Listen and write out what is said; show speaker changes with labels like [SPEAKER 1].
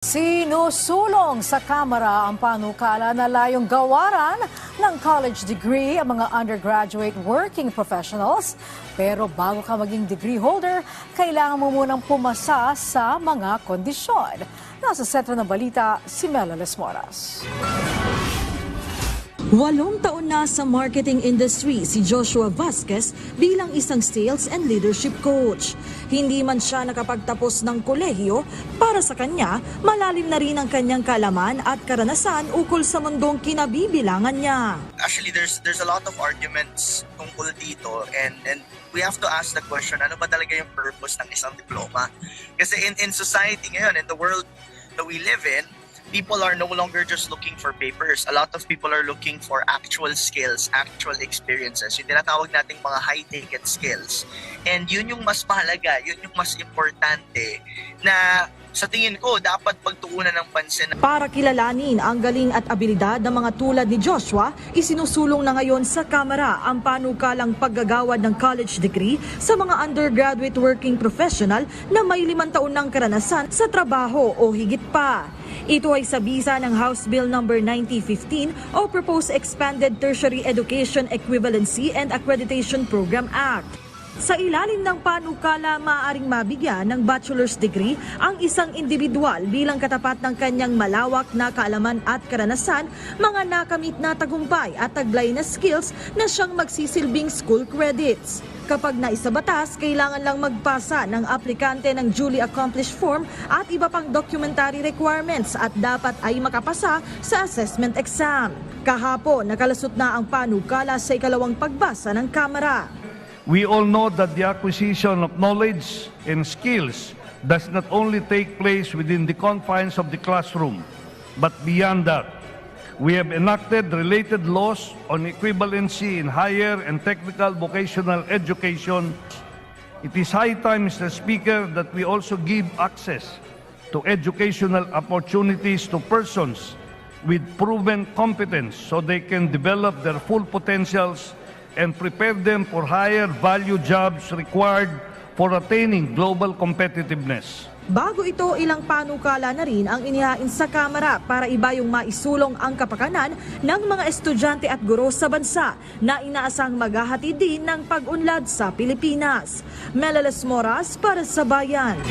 [SPEAKER 1] Sinusulong sa Kamara ang panukala na layong gawaran ng college degree ang mga undergraduate working professionals. Pero bago ka maging degree holder, kailangan mo munang pumasa sa mga kondisyon. Nasa sentro ng balita, si Mela Lesmoras.
[SPEAKER 2] 8 taon na sa marketing industry si Joshua Vasquez bilang isang sales and leadership coach. Hindi man siya nakapagtapos ng kolehiyo, para sa kanya, malalim na rin ang kanyang kaalaman at karanasan ukol sa mundong kinabibilangan niya.
[SPEAKER 3] Actually, there's a lot of arguments tungkol dito and we have to ask the question, ano ba talaga yung purpose ng isang diploma? Kasi in society ngayon, in the world that we live in, people are no longer just looking for papers. A lot of people are looking for actual skills, actual experiences. Yung tinatawag nating mga high-ticket skills. And yun yung mas mahalaga, yun yung mas importante na sa tingin ko dapat pagtuunan ng pansin.
[SPEAKER 2] Para kilalanin ang galing at abilidad ng mga tulad ni Joshua, isinusulong na ngayon sa Kamara ang panukalang paggagawad ng college degree sa mga undergraduate working professional na may 5 taon ng karanasan sa trabaho o higit pa. Ito ay sa bisa ng House Bill No. 9015 o Proposed Expanded Tertiary Education Equivalency and Accreditation Program Act. Sa ilalim ng panukala, maaaring mabigyan ng bachelor's degree ang isang individual bilang katapat ng kanyang malawak na kaalaman at karanasan, mga nakamit na tagumpay at taglay na skills na siyang magsisilbing school credits. Kapag naisabatas, kailangan lang magpasa ng aplikante ng duly accomplished form at iba pang documentary requirements at dapat ay makapasa sa assessment exam. Kahapon, nakalusot na ang panukala sa ikalawang pagbasa ng Kamara.
[SPEAKER 4] We all know that the acquisition of knowledge and skills does not only take place within the confines of the classroom, but beyond that. We have enacted related laws on equivalency in higher and technical vocational education. It is high time, Mr. Speaker, that we also give access to educational opportunities to persons with proven competence so they can develop their full potentials and prepare them for higher value jobs required for attaining global competitiveness.
[SPEAKER 2] Bago ito, ilang panukala na rin ang inihain sa Kamara para iba yung maisulong ang kapakanan ng mga estudyante at guro sa bansa na inaasang maghahatid din ng pag-unlad sa Pilipinas. Mela Lesmoras para sa Bayan.